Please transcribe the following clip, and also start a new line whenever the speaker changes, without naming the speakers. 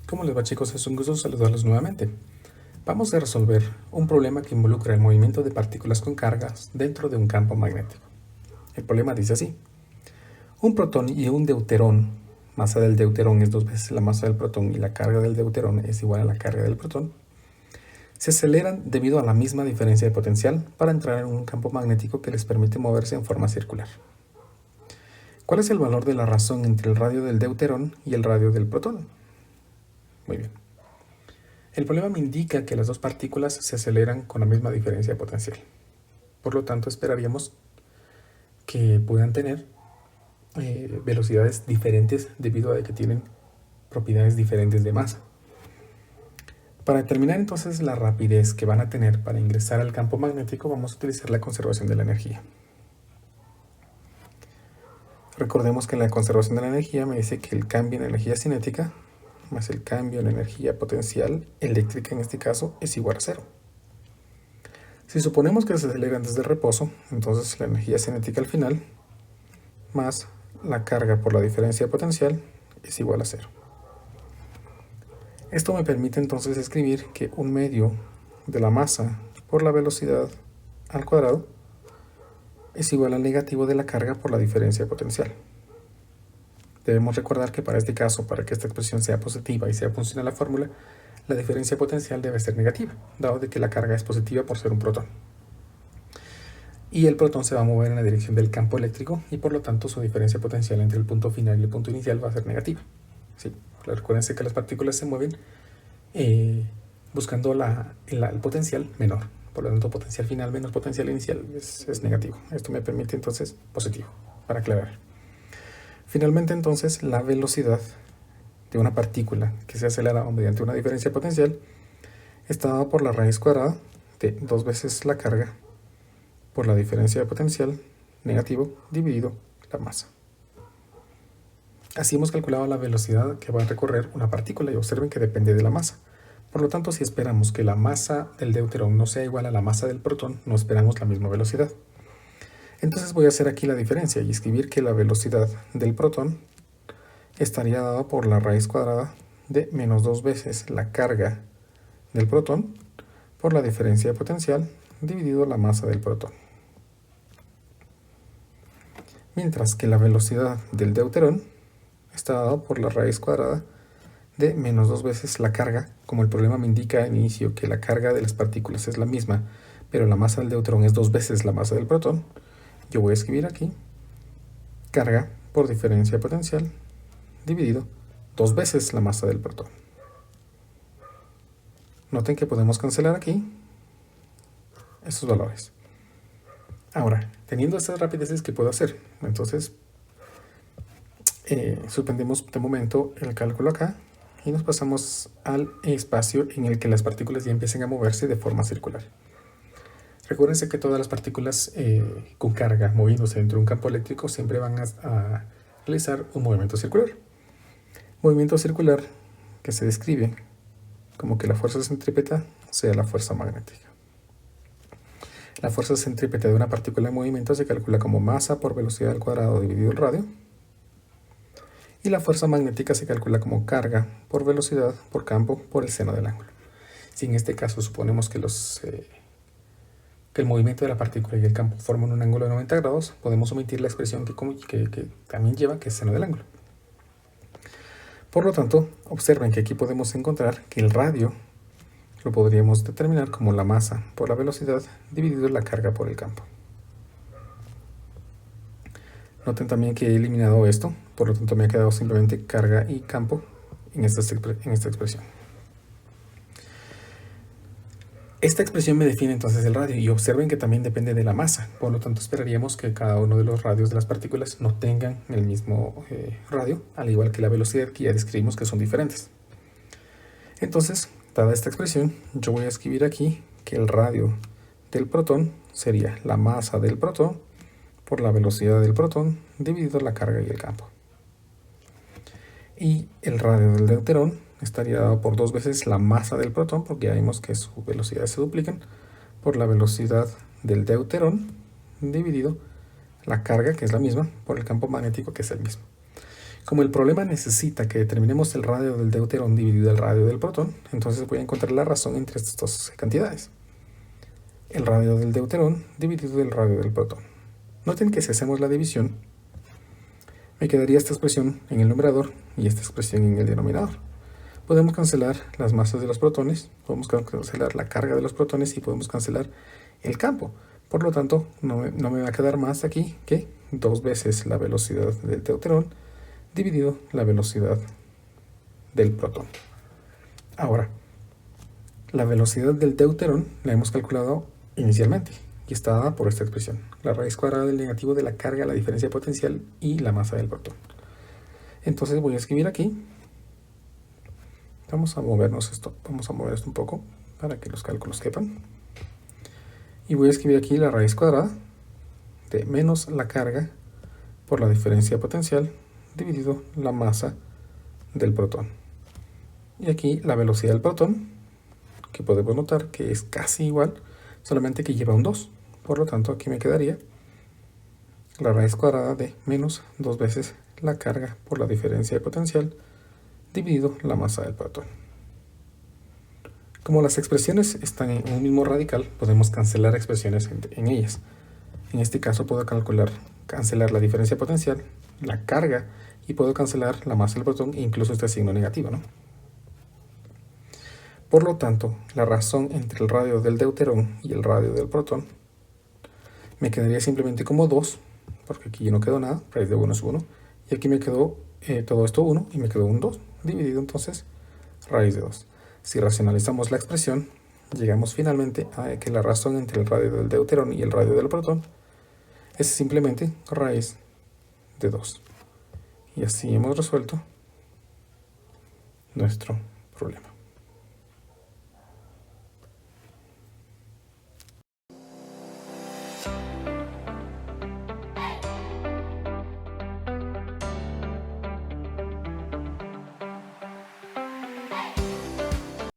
¿Cómo les va, chicos? Es un gusto saludarlos nuevamente. Vamos a resolver un problema que involucra el movimiento de partículas con cargas dentro de un campo magnético. El problema dice así: un protón y un deuterón, masa del deuterón es 2 veces la masa del protón y la carga del deuterón es igual a la carga del protón, se aceleran debido a la misma diferencia de potencial para entrar en un campo magnético que les permite moverse en forma circular. ¿Cuál es el valor de la razón entre el radio del deuterón y el radio del protón? Muy bien. El problema me indica que las dos partículas se aceleran con la misma diferencia de potencial. Por lo tanto, esperaríamos que puedan tener velocidades diferentes debido a que tienen propiedades diferentes de masa. Para determinar entonces la rapidez que van a tener para ingresar al campo magnético, vamos a utilizar la conservación de la energía. Recordemos que en la conservación de la energía me dice que el cambio en energía cinética más el cambio en energía potencial eléctrica en este caso es igual a 0. Si suponemos que se aceleran desde el reposo, entonces la energía cinética al final más la carga por la diferencia de potencial es igual a 0. Esto me permite entonces escribir que un medio de la masa por la velocidad al cuadrado es igual al negativo de la carga por la diferencia de potencial. Debemos recordar que para este caso, para que esta expresión sea positiva y sea funcional la fórmula, la diferencia potencial debe ser negativa, dado de que la carga es positiva por ser un protón. Y el protón se va a mover en la dirección del campo eléctrico y por lo tanto su diferencia potencial entre el punto final y el punto inicial va a ser negativa. ¿Sí? Recuérdense que las partículas se mueven buscando el potencial menor. Por lo tanto, potencial final menos potencial inicial es negativo. Esto me permite entonces positivo, para aclarar. Finalmente, entonces, la velocidad de una partícula que se acelera mediante una diferencia potencial está dada por la raíz cuadrada de 2 veces la carga por la diferencia de potencial negativo dividido la masa. Así hemos calculado la velocidad que va a recorrer una partícula y observen que depende de la masa. Por lo tanto, si esperamos que la masa del deuterón no sea igual a la masa del protón, no esperamos la misma velocidad. Entonces voy a hacer aquí la diferencia y escribir que la velocidad del protón estaría dada por la raíz cuadrada de menos 2 veces la carga del protón por la diferencia de potencial dividido la masa del protón. Mientras que la velocidad del deuterón está dada por la raíz cuadrada de menos 2 veces la carga. Como el problema me indica al inicio que la carga de las partículas es la misma, pero la masa del deuterón es 2 veces la masa del protón, yo voy a escribir aquí carga por diferencia de potencial dividido 2 veces la masa del protón. Noten que podemos cancelar aquí esos valores. Ahora, teniendo estas rapideces, ¿qué puedo hacer? Entonces, suspendemos de momento el cálculo acá y nos pasamos al espacio en el que las partículas ya empiecen a moverse de forma circular. Recuérdense que todas las partículas con carga moviéndose dentro de un campo eléctrico siempre van a realizar un movimiento circular. Movimiento circular que se describe como que la fuerza centrípeta sea la fuerza magnética. La fuerza centrípeta de una partícula en movimiento se calcula como masa por velocidad al cuadrado dividido el radio. Y la fuerza magnética se calcula como carga por velocidad por campo por el seno del ángulo. Si en este caso suponemos que el movimiento de la partícula y el campo forman un ángulo de 90 grados, podemos omitir la expresión que también lleva, que es seno del ángulo. Por lo tanto, observen que aquí podemos encontrar que el radio lo podríamos determinar como la masa por la velocidad dividido la carga por el campo. Noten también que he eliminado esto, por lo tanto me ha quedado simplemente carga y campo en esta expresión. Esta expresión me define entonces el radio y observen que también depende de la masa, por lo tanto esperaríamos que cada uno de los radios de las partículas no tengan el mismo radio, al igual que la velocidad que ya describimos que son diferentes. Entonces, dada esta expresión, yo voy a escribir aquí que el radio del protón sería la masa del protón por la velocidad del protón dividido la carga y el campo. Y el radio del deuterón estaría dado por 2 veces la masa del protón, porque ya vimos que sus velocidades se duplican, por la velocidad del deuterón dividido la carga, que es la misma, por el campo magnético, que es el mismo. Como el problema necesita que determinemos el radio del deuterón dividido el radio del protón, entonces voy a encontrar la razón entre estas dos cantidades. El radio del deuterón dividido el radio del protón. Noten que si hacemos la división, me quedaría esta expresión en el numerador y esta expresión en el denominador. Podemos cancelar las masas de los protones, podemos cancelar la carga de los protones y podemos cancelar el campo. Por lo tanto, no me va a quedar más aquí que 2 veces la velocidad del deuterón dividido la velocidad del protón. Ahora, la velocidad del deuterón la hemos calculado inicialmente y está dada por esta expresión, la raíz cuadrada del negativo de la carga, la diferencia potencial y la masa del protón. Entonces voy a escribir aquí, vamos a mover esto un poco para que los cálculos quepan. Y voy a escribir aquí la raíz cuadrada de menos la carga por la diferencia potencial dividido la masa del protón. Y aquí la velocidad del protón, que podemos notar que es casi igual, solamente que lleva un 2. Por lo tanto, aquí me quedaría la raíz cuadrada de menos 2 veces la carga por la diferencia de potencial dividido la masa del protón. Como las expresiones están en un mismo radical, podemos cancelar expresiones en ellas. En este caso puedo cancelar la diferencia potencial, la carga, y puedo cancelar la masa del protón e incluso este signo negativo, ¿no? Por lo tanto, la razón entre el radio del deuterón y el radio del protón me quedaría simplemente como 2, porque aquí no quedó nada, raíz de 1 es 1, y aquí me quedó todo esto 1 y me quedó un 2, dividido entonces raíz de 2. Si racionalizamos la expresión, llegamos finalmente a que la razón entre el radio del deuterón y el radio del protón es simplemente raíz de 2. Y así hemos resuelto nuestro problema.